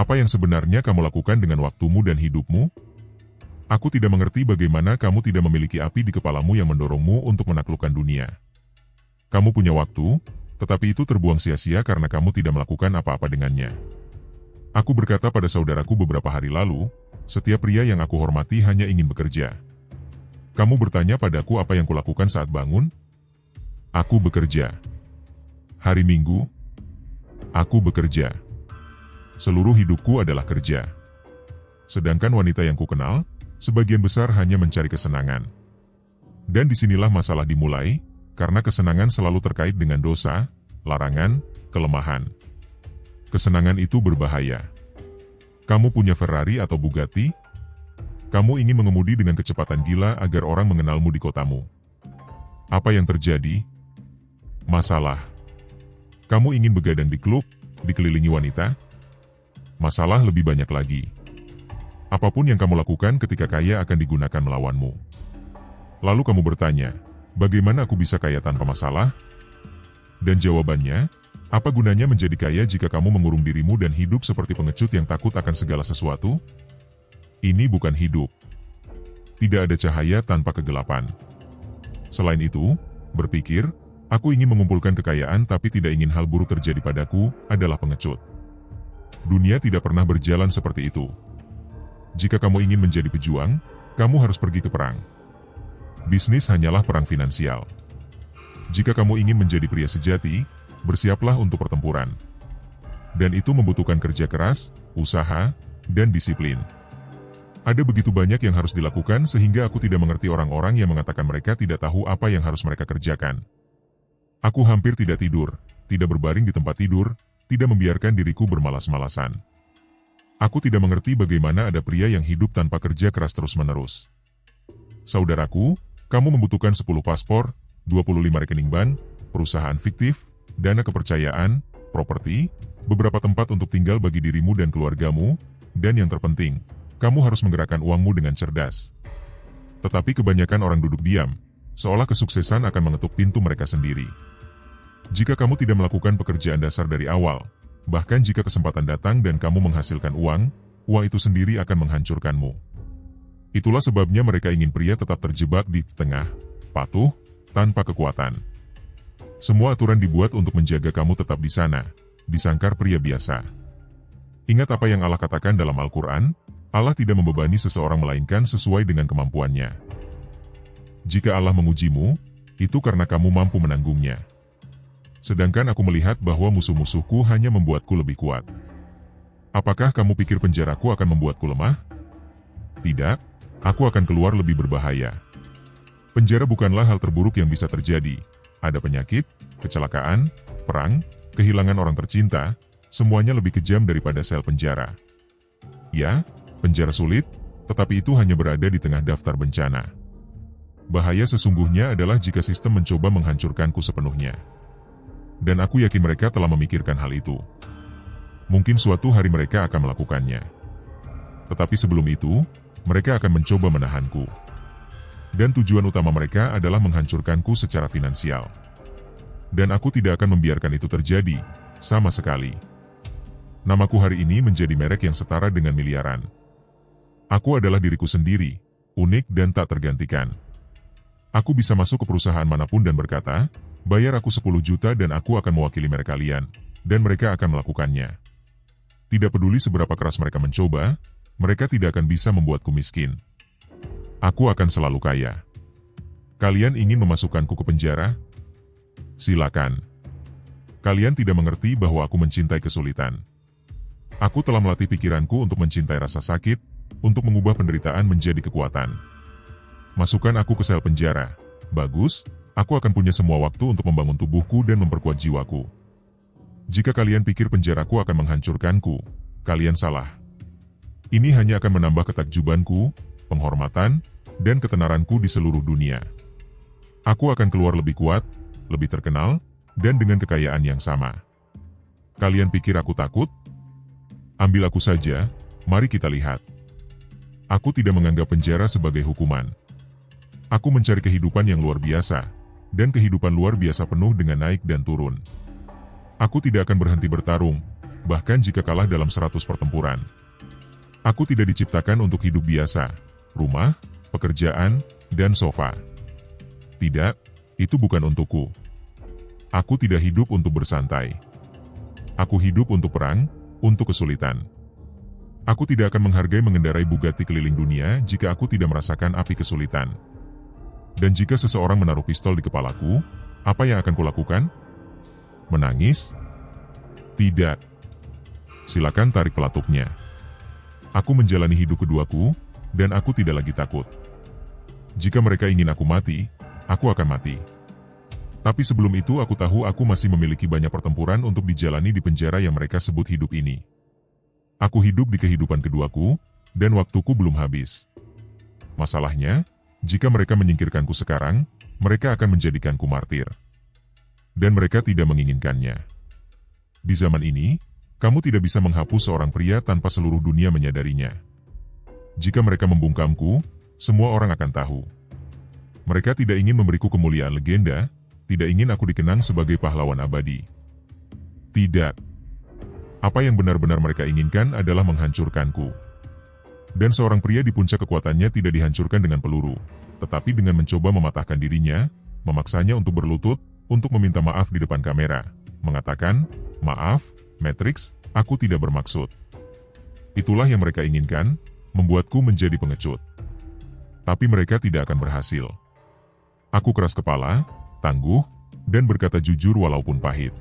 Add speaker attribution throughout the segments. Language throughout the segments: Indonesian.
Speaker 1: Apa yang sebenarnya kamu lakukan dengan waktumu dan hidupmu? Aku tidak mengerti bagaimana kamu tidak memiliki api di kepalamu yang mendorongmu untuk menaklukkan dunia. Kamu punya waktu, tetapi itu terbuang sia-sia karena kamu tidak melakukan apa-apa dengannya. Aku berkata pada saudaraku beberapa hari lalu, setiap pria yang aku hormati hanya ingin bekerja. Kamu bertanya padaku apa yang kulakukan saat bangun? Aku bekerja. Hari Minggu, aku bekerja. Seluruh hidupku adalah kerja. Sedangkan wanita yang kukenal, sebagian besar hanya mencari kesenangan. Dan disinilah masalah dimulai, karena kesenangan selalu terkait dengan dosa, larangan, kelemahan. Kesenangan itu berbahaya. Kamu punya Ferrari atau Bugatti? Kamu ingin mengemudi dengan kecepatan gila agar orang mengenalmu di kotamu. Apa yang terjadi? Masalah. Kamu ingin begadang di klub, dikelilingi wanita? Masalah lebih banyak lagi. Apapun yang kamu lakukan ketika kaya akan digunakan melawanmu. Lalu kamu bertanya, bagaimana aku bisa kaya tanpa masalah? Dan jawabannya, apa gunanya menjadi kaya jika kamu mengurung dirimu dan hidup seperti pengecut yang takut akan segala sesuatu? Ini bukan hidup. Tidak ada cahaya tanpa kegelapan. Selain itu, berpikir, aku ingin mengumpulkan kekayaan tapi tidak ingin hal buruk terjadi padaku, adalah pengecut. Dunia tidak pernah berjalan seperti itu. Jika kamu ingin menjadi pejuang, kamu harus pergi ke perang. Bisnis hanyalah perang finansial. Jika kamu ingin menjadi pria sejati, bersiaplah untuk pertempuran. Dan itu membutuhkan kerja keras, usaha, dan disiplin. Ada begitu banyak yang harus dilakukan sehingga aku tidak mengerti orang-orang yang mengatakan mereka tidak tahu apa yang harus mereka kerjakan. Aku hampir tidak tidur, tidak berbaring di tempat tidur, tidak membiarkan diriku bermalas-malasan. Aku tidak mengerti bagaimana ada pria yang hidup tanpa kerja keras terus-menerus. Saudaraku, kamu membutuhkan 10 paspor, 25 rekening bank, perusahaan fiktif, dana kepercayaan, properti, beberapa tempat untuk tinggal bagi dirimu dan keluargamu, dan yang terpenting, kamu harus menggerakkan uangmu dengan cerdas. Tetapi kebanyakan orang duduk diam, seolah kesuksesan akan mengetuk pintu mereka sendiri. Jika kamu tidak melakukan pekerjaan dasar dari awal, bahkan jika kesempatan datang dan kamu menghasilkan uang, uang itu sendiri akan menghancurkanmu. Itulah sebabnya mereka ingin pria tetap terjebak di tengah, patuh, tanpa kekuatan. Semua aturan dibuat untuk menjaga kamu tetap di sana, disangkar pria biasa. Ingat apa yang Allah katakan dalam Al-Quran, Allah tidak membebani seseorang melainkan sesuai dengan kemampuannya. Jika Allah mengujimu, itu karena kamu mampu menanggungnya. Sedangkan aku melihat bahwa musuh-musuhku hanya membuatku lebih kuat. Apakah kamu pikir penjaraku akan membuatku lemah? Tidak, aku akan keluar lebih berbahaya. Penjara bukanlah hal terburuk yang bisa terjadi. Ada penyakit, kecelakaan, perang, kehilangan orang tercinta, semuanya lebih kejam daripada sel penjara. Ya, penjara sulit, tetapi itu hanya berada di tengah daftar bencana. Bahaya sesungguhnya adalah jika sistem mencoba menghancurkanku sepenuhnya. Dan aku yakin mereka telah memikirkan hal itu. Mungkin suatu hari mereka akan melakukannya. Tetapi sebelum itu, mereka akan mencoba menahanku. Dan tujuan utama mereka adalah menghancurkanku secara finansial. Dan aku tidak akan membiarkan itu terjadi, sama sekali. Namaku hari ini menjadi merek yang setara dengan miliaran. Aku adalah diriku sendiri, unik dan tak tergantikan. Aku bisa masuk ke perusahaan manapun dan berkata, bayar aku 10 juta dan aku akan mewakili merek kalian, dan mereka akan melakukannya. Tidak peduli seberapa keras mereka mencoba, mereka tidak akan bisa membuatku miskin. Aku akan selalu kaya. Kalian ingin memasukkanku ke penjara? Silakan. Kalian tidak mengerti bahwa aku mencintai kesulitan. Aku telah melatih pikiranku untuk mencintai rasa sakit, untuk mengubah penderitaan menjadi kekuatan. Masukkan aku ke sel penjara. Bagus, aku akan punya semua waktu untuk membangun tubuhku dan memperkuat jiwaku. Jika kalian pikir penjaraku akan menghancurkanku, kalian salah. Ini hanya akan menambah ketakjubanku, penghormatan, dan ketenaranku di seluruh dunia. Aku akan keluar lebih kuat, lebih terkenal, dan dengan kekayaan yang sama. Kalian pikir aku takut? Ambil aku saja, mari kita lihat. Aku tidak menganggap penjara sebagai hukuman. Aku mencari kehidupan yang luar biasa, dan kehidupan luar biasa penuh dengan naik dan turun. Aku tidak akan berhenti bertarung, bahkan jika kalah dalam 100 pertempuran. Aku tidak diciptakan untuk hidup biasa, rumah, pekerjaan, dan sofa. Tidak, itu bukan untukku. Aku tidak hidup untuk bersantai. Aku hidup untuk perang, untuk kesulitan. Aku tidak akan menghargai mengendarai Bugatti keliling dunia jika aku tidak merasakan api kesulitan. Dan jika seseorang menaruh pistol di kepalaku, apa yang akan kulakukan? Menangis? Tidak. Silakan tarik pelatupnya. Aku menjalani hidup keduaku, dan aku tidak lagi takut. Jika mereka ingin aku mati, aku akan mati. Tapi sebelum itu aku tahu aku masih memiliki banyak pertempuran untuk dijalani di penjara yang mereka sebut hidup ini. Aku hidup di kehidupan keduaku, dan waktuku belum habis. Masalahnya, jika mereka menyingkirkanku sekarang, mereka akan menjadikanku martir. Dan mereka tidak menginginkannya. Di zaman ini, kamu tidak bisa menghapus seorang pria tanpa seluruh dunia menyadarinya. Jika mereka membungkamku, semua orang akan tahu. Mereka tidak ingin memberiku kemuliaan legenda, tidak ingin aku dikenang sebagai pahlawan abadi. Tidak. Apa yang benar-benar mereka inginkan adalah menghancurkanku. Dan seorang pria di puncak kekuatannya tidak dihancurkan dengan peluru, tetapi dengan mencoba mematahkan dirinya, memaksanya untuk berlutut, untuk meminta maaf di depan kamera, mengatakan, "Maaf, Matrix, aku tidak bermaksud." Itulah yang mereka inginkan, membuatku menjadi pengecut. Tapi mereka tidak akan berhasil. Aku keras kepala, tangguh, dan berkata jujur walaupun pahit.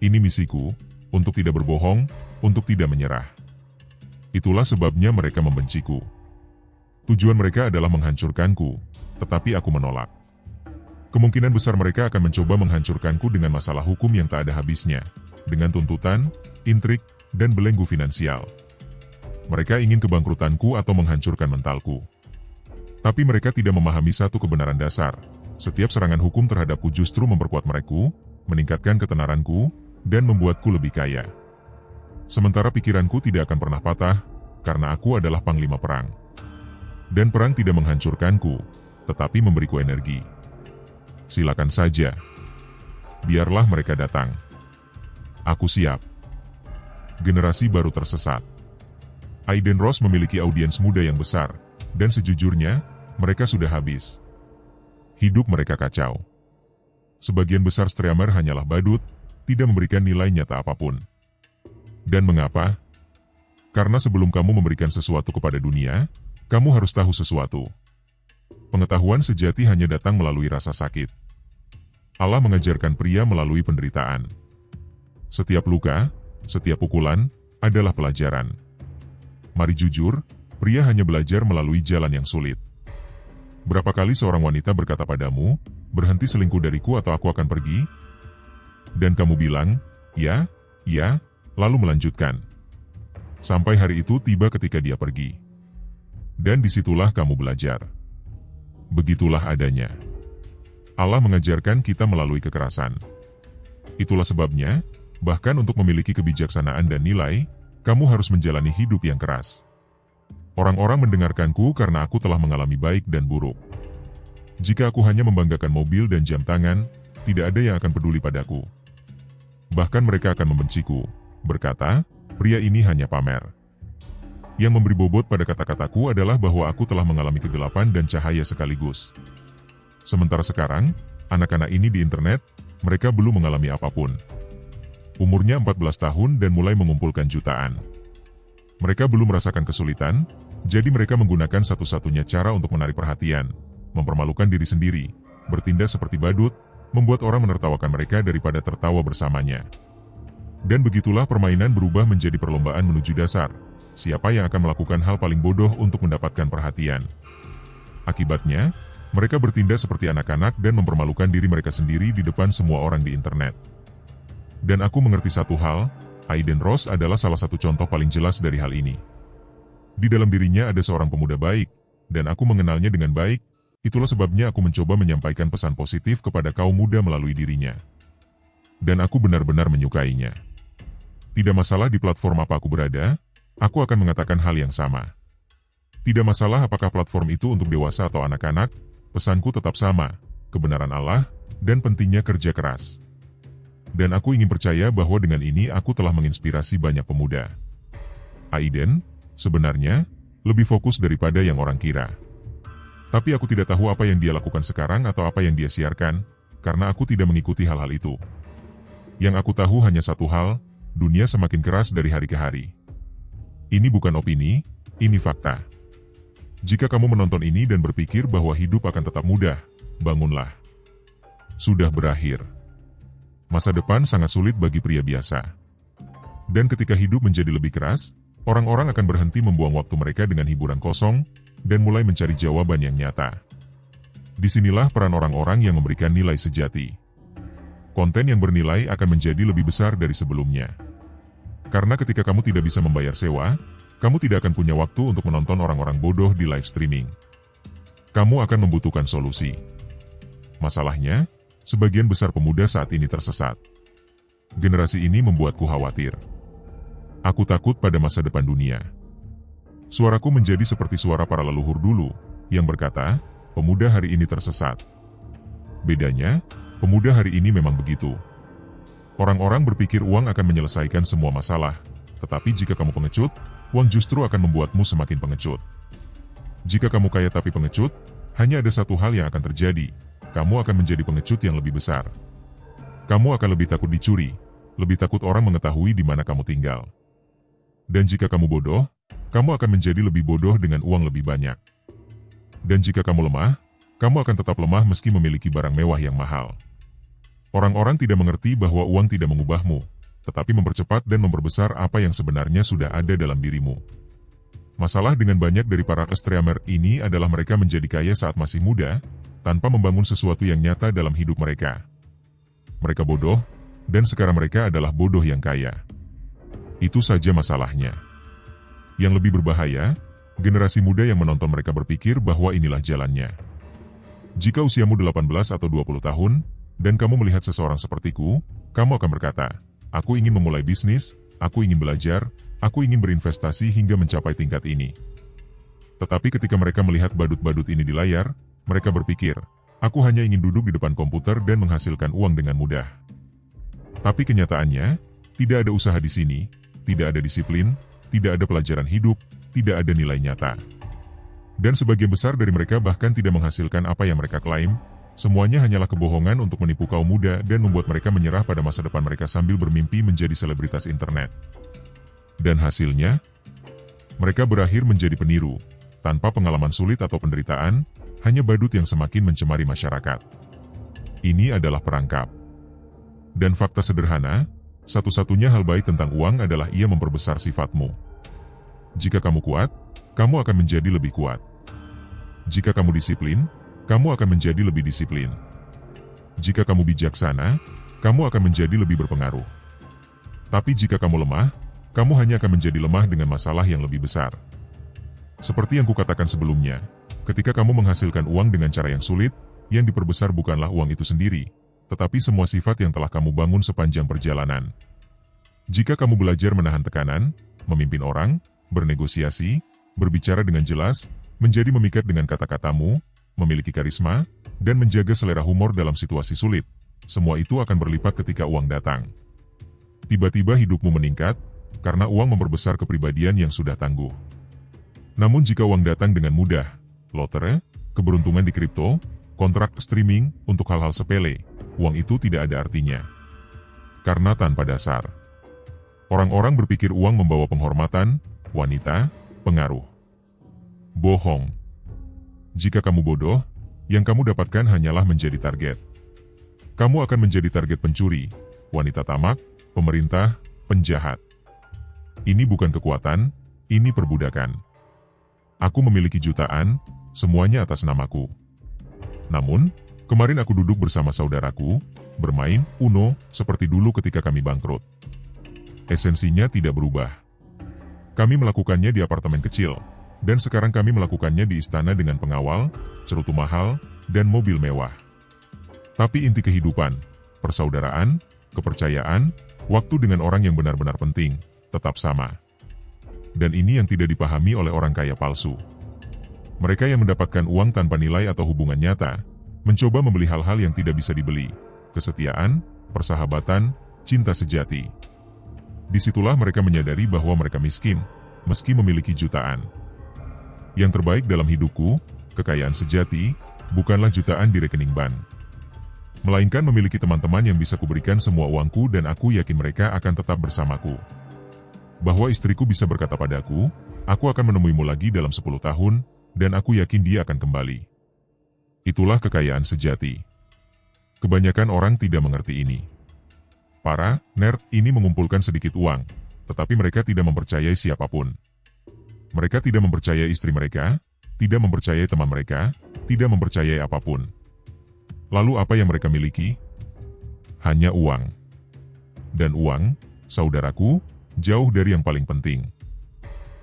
Speaker 1: Ini misiku, untuk tidak berbohong, untuk tidak menyerah. Itulah sebabnya mereka membenciku. Tujuan mereka adalah menghancurkanku, tetapi aku menolak. Kemungkinan besar mereka akan mencoba menghancurkanku dengan masalah hukum yang tak ada habisnya, dengan tuntutan, intrik, dan belenggu finansial. Mereka ingin kebangkrutanku atau menghancurkan mentalku. Tapi mereka tidak memahami satu kebenaran dasar. Setiap serangan hukum terhadapku justru memperkuat mereka, meningkatkan ketenaranku, dan membuatku lebih kaya. Sementara pikiranku tidak akan pernah patah, karena aku adalah panglima perang. Dan perang tidak menghancurkanku, tetapi memberiku energi. Silakan saja. Biarlah mereka datang. Aku siap. Generasi baru tersesat. Aiden Ross memiliki audiens muda yang besar, dan sejujurnya, mereka sudah habis. Hidup mereka kacau. Sebagian besar streamer hanyalah badut, tidak memberikan nilai nyata apapun. Dan mengapa? Karena sebelum kamu memberikan sesuatu kepada dunia, kamu harus tahu sesuatu. Pengetahuan sejati hanya datang melalui rasa sakit. Allah mengajarkan pria melalui penderitaan. Setiap luka, setiap pukulan, adalah pelajaran. Mari jujur, pria hanya belajar melalui jalan yang sulit. Berapa kali seorang wanita berkata padamu, "Berhenti selingkuh dariku atau aku akan pergi?" Dan kamu bilang, ya, lalu melanjutkan. Sampai hari itu tiba ketika dia pergi. Dan disitulah kamu belajar. Begitulah adanya. Allah mengajarkan kita melalui kekerasan. Itulah sebabnya, bahkan untuk memiliki kebijaksanaan dan nilai, kamu harus menjalani hidup yang keras. Orang-orang mendengarkanku karena aku telah mengalami baik dan buruk. Jika aku hanya membanggakan mobil dan jam tangan, tidak ada yang akan peduli padaku. Bahkan mereka akan membenciku, berkata, "Pria ini hanya pamer." Yang memberi bobot pada kata-kataku adalah bahwa aku telah mengalami kegelapan dan cahaya sekaligus. Sementara sekarang, anak-anak ini di internet, mereka belum mengalami apapun. Umurnya 14 tahun dan mulai mengumpulkan jutaan. Mereka belum merasakan kesulitan, jadi mereka menggunakan satu-satunya cara untuk menarik perhatian, mempermalukan diri sendiri, bertindak seperti badut, membuat orang menertawakan mereka daripada tertawa bersamanya. Dan begitulah permainan berubah menjadi perlombaan menuju dasar. Siapa yang akan melakukan hal paling bodoh untuk mendapatkan perhatian? Akibatnya, mereka bertindak seperti anak-anak dan mempermalukan diri mereka sendiri di depan semua orang di internet. Dan aku mengerti satu hal, Aiden Ross adalah salah satu contoh paling jelas dari hal ini. Di dalam dirinya ada seorang pemuda baik, dan aku mengenalnya dengan baik. Itulah sebabnya aku mencoba menyampaikan pesan positif kepada kaum muda melalui dirinya. Dan aku benar-benar menyukainya. Tidak masalah di platform apa aku berada, aku akan mengatakan hal yang sama. Tidak masalah apakah platform itu untuk dewasa atau anak-anak, pesanku tetap sama, kebenaran Allah, dan pentingnya kerja keras. Dan aku ingin percaya bahwa dengan ini aku telah menginspirasi banyak pemuda. Aiden, sebenarnya, lebih fokus daripada yang orang kira. Tapi aku tidak tahu apa yang dia lakukan sekarang atau apa yang dia siarkan, karena aku tidak mengikuti hal-hal itu. Yang aku tahu hanya satu hal, dunia semakin keras dari hari ke hari. Ini bukan opini, ini fakta. Jika kamu menonton ini dan berpikir bahwa hidup akan tetap mudah, bangunlah. Sudah berakhir. Masa depan sangat sulit bagi pria biasa. Dan ketika hidup menjadi lebih keras, orang-orang akan berhenti membuang waktu mereka dengan hiburan kosong, dan mulai mencari jawaban yang nyata. Disinilah peran orang-orang yang memberikan nilai sejati. Konten yang bernilai akan menjadi lebih besar dari sebelumnya. Karena ketika kamu tidak bisa membayar sewa, kamu tidak akan punya waktu untuk menonton orang-orang bodoh di live streaming. Kamu akan membutuhkan solusi. Masalahnya, sebagian besar pemuda saat ini tersesat. Generasi ini membuatku khawatir. Aku takut pada masa depan dunia. Suaraku menjadi seperti suara para leluhur dulu, yang berkata, pemuda hari ini tersesat. Bedanya, pemuda hari ini memang begitu. Orang-orang berpikir uang akan menyelesaikan semua masalah, tetapi jika kamu pengecut, uang justru akan membuatmu semakin pengecut. Jika kamu kaya tapi pengecut, hanya ada satu hal yang akan terjadi, kamu akan menjadi pengecut yang lebih besar. Kamu akan lebih takut dicuri, lebih takut orang mengetahui di mana kamu tinggal. Dan jika kamu bodoh, kamu akan menjadi lebih bodoh dengan uang lebih banyak. Dan jika kamu lemah, kamu akan tetap lemah meski memiliki barang mewah yang mahal. Orang-orang tidak mengerti bahwa uang tidak mengubahmu, tetapi mempercepat dan memperbesar apa yang sebenarnya sudah ada dalam dirimu. Masalah dengan banyak dari para streamer ini adalah mereka menjadi kaya saat masih muda, tanpa membangun sesuatu yang nyata dalam hidup mereka. Mereka bodoh, dan sekarang mereka adalah bodoh yang kaya. Itu saja masalahnya. Yang lebih berbahaya, generasi muda yang menonton mereka berpikir bahwa inilah jalannya. Jika usiamu 18 atau 20 tahun, dan kamu melihat seseorang sepertiku, kamu akan berkata, aku ingin memulai bisnis, aku ingin belajar, aku ingin berinvestasi hingga mencapai tingkat ini. Tetapi ketika mereka melihat badut-badut ini di layar, mereka berpikir, aku hanya ingin duduk di depan komputer dan menghasilkan uang dengan mudah. Tapi kenyataannya, tidak ada usaha di sini, tidak ada disiplin, tidak ada pelajaran hidup, tidak ada nilai nyata. Dan sebagian besar dari mereka bahkan tidak menghasilkan apa yang mereka klaim, semuanya hanyalah kebohongan untuk menipu kaum muda dan membuat mereka menyerah pada masa depan mereka sambil bermimpi menjadi selebritas internet. Dan hasilnya, mereka berakhir menjadi peniru, tanpa pengalaman sulit atau penderitaan, hanya badut yang semakin mencemari masyarakat. Ini adalah perangkap. Dan fakta sederhana, satu-satunya hal baik tentang uang adalah ia memperbesar sifatmu. Jika kamu kuat, kamu akan menjadi lebih kuat. Jika kamu disiplin, kamu akan menjadi lebih disiplin. Jika kamu bijaksana, kamu akan menjadi lebih berpengaruh. Tapi jika kamu lemah, kamu hanya akan menjadi lemah dengan masalah yang lebih besar. Seperti yang kukatakan sebelumnya, ketika kamu menghasilkan uang dengan cara yang sulit, yang diperbesar bukanlah uang itu sendiri, tetapi semua sifat yang telah kamu bangun sepanjang perjalanan. Jika kamu belajar menahan tekanan, memimpin orang, bernegosiasi, berbicara dengan jelas, menjadi memikat dengan kata-katamu, memiliki karisma, dan menjaga selera humor dalam situasi sulit, semua itu akan berlipat ketika uang datang. Tiba-tiba hidupmu meningkat, karena uang memperbesar kepribadian yang sudah tangguh. Namun jika uang datang dengan mudah, lotre, keberuntungan di kripto, kontrak streaming, untuk hal-hal sepele, uang itu tidak ada artinya. Karena tanpa dasar. Orang-orang berpikir uang membawa penghormatan, wanita, pengaruh. Bohong. Jika kamu bodoh, yang kamu dapatkan hanyalah menjadi target. Kamu akan menjadi target pencuri, wanita tamak, pemerintah, penjahat. Ini bukan kekuatan, ini perbudakan. Aku memiliki jutaan, semuanya atas namaku. Namun, kemarin aku duduk bersama saudaraku, bermain Uno, seperti dulu ketika kami bangkrut. Esensinya tidak berubah. Kami melakukannya di apartemen kecil, dan sekarang kami melakukannya di istana dengan pengawal, cerutu mahal, dan mobil mewah. Tapi inti kehidupan, persaudaraan, kepercayaan, waktu dengan orang yang benar-benar penting, tetap sama. Dan ini yang tidak dipahami oleh orang kaya palsu. Mereka yang mendapatkan uang tanpa nilai atau hubungan nyata, mencoba membeli hal-hal yang tidak bisa dibeli, kesetiaan, persahabatan, cinta sejati. Disitulah mereka menyadari bahwa mereka miskin, meski memiliki jutaan. Yang terbaik dalam hidupku, kekayaan sejati, bukanlah jutaan di rekening bank, melainkan memiliki teman-teman yang bisa kuberikan semua uangku dan aku yakin mereka akan tetap bersamaku. Bahwa istriku bisa berkata padaku, aku akan menemuimu lagi dalam 10 tahun, dan aku yakin dia akan kembali. Itulah kekayaan sejati. Kebanyakan orang tidak mengerti ini. Para nerd ini mengumpulkan sedikit uang, tetapi mereka tidak mempercayai siapapun. Mereka tidak mempercayai istri mereka, tidak mempercayai teman mereka, tidak mempercayai apapun. Lalu apa yang mereka miliki? Hanya uang. Dan uang, saudaraku, jauh dari yang paling penting.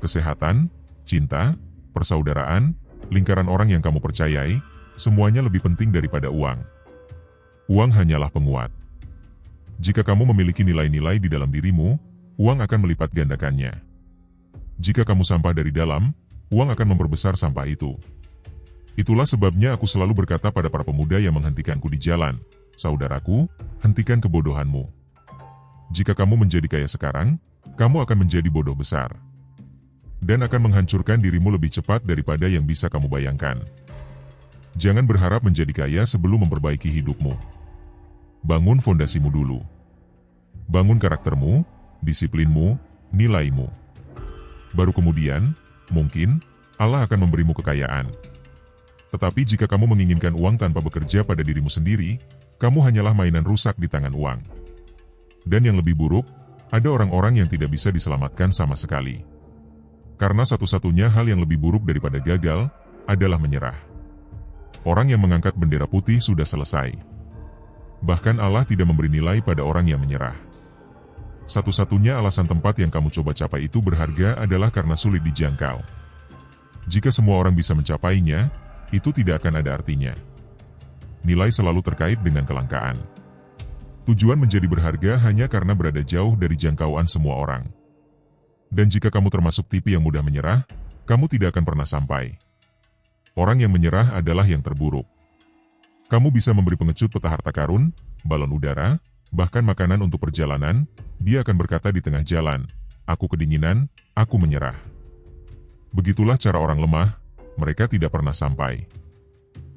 Speaker 1: Kesehatan, cinta, persaudaraan, lingkaran orang yang kamu percayai, semuanya lebih penting daripada uang. Uang hanyalah penguat. Jika kamu memiliki nilai-nilai di dalam dirimu, uang akan melipat gandakannya. Jika kamu sampah dari dalam, uang akan memperbesar sampah itu. Itulah sebabnya aku selalu berkata pada para pemuda yang menghentikanku di jalan, saudaraku, hentikan kebodohanmu. Jika kamu menjadi kaya sekarang, kamu akan menjadi bodoh besar. Dan akan menghancurkan dirimu lebih cepat daripada yang bisa kamu bayangkan. Jangan berharap menjadi kaya sebelum memperbaiki hidupmu. Bangun fondasimu dulu. Bangun karaktermu, disiplinmu, nilaimu. Baru kemudian, mungkin, Allah akan memberimu kekayaan. Tetapi jika kamu menginginkan uang tanpa bekerja pada dirimu sendiri, kamu hanyalah mainan rusak di tangan uang. Dan yang lebih buruk, ada orang-orang yang tidak bisa diselamatkan sama sekali. Karena satu-satunya hal yang lebih buruk daripada gagal, adalah menyerah. Orang yang mengangkat bendera putih sudah selesai. Bahkan Allah tidak memberi nilai pada orang yang menyerah. Satu-satunya alasan tempat yang kamu coba capai itu berharga adalah karena sulit dijangkau. Jika semua orang bisa mencapainya, itu tidak akan ada artinya. Nilai selalu terkait dengan kelangkaan. Tujuan menjadi berharga hanya karena berada jauh dari jangkauan semua orang. Dan jika kamu termasuk tipe yang mudah menyerah, kamu tidak akan pernah sampai. Orang yang menyerah adalah yang terburuk. Kamu bisa memberi pengecut peta harta karun, balon udara, bahkan makanan untuk perjalanan, dia akan berkata di tengah jalan, aku kedinginan, aku menyerah. Begitulah cara orang lemah, mereka tidak pernah sampai.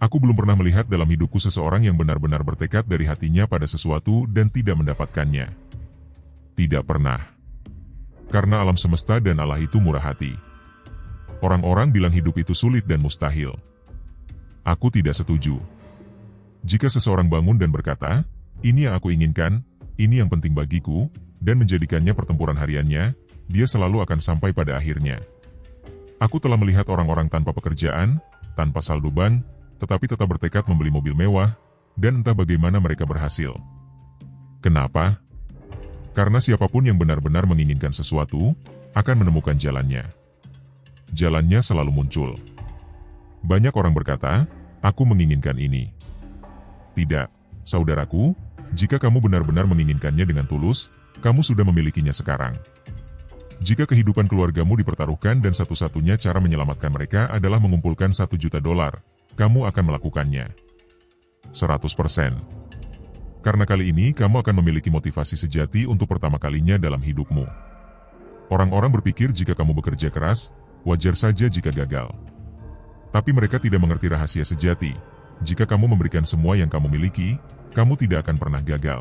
Speaker 1: Aku belum pernah melihat dalam hidupku seseorang yang benar-benar bertekad dari hatinya pada sesuatu dan tidak mendapatkannya. Tidak pernah. Karena alam semesta dan Allah itu murah hati. Orang-orang bilang hidup itu sulit dan mustahil. Aku tidak setuju. Jika seseorang bangun dan berkata, ini yang aku inginkan, ini yang penting bagiku, dan menjadikannya pertempuran hariannya, dia selalu akan sampai pada akhirnya. Aku telah melihat orang-orang tanpa pekerjaan, tanpa saldo bank, tetapi tetap bertekad membeli mobil mewah, dan entah bagaimana mereka berhasil. Kenapa? Karena siapapun yang benar-benar menginginkan sesuatu, akan menemukan jalannya. Jalannya selalu muncul. Banyak orang berkata, aku menginginkan ini. Tidak, saudaraku, jika kamu benar-benar menginginkannya dengan tulus, kamu sudah memilikinya sekarang. Jika kehidupan keluargamu dipertaruhkan dan satu-satunya cara menyelamatkan mereka adalah mengumpulkan $1 juta, kamu akan melakukannya. 100%. Karena kali ini kamu akan memiliki motivasi sejati untuk pertama kalinya dalam hidupmu. Orang-orang berpikir jika kamu bekerja keras, wajar saja jika gagal. Tapi mereka tidak mengerti rahasia sejati. Jika kamu memberikan semua yang kamu miliki, kamu tidak akan pernah gagal.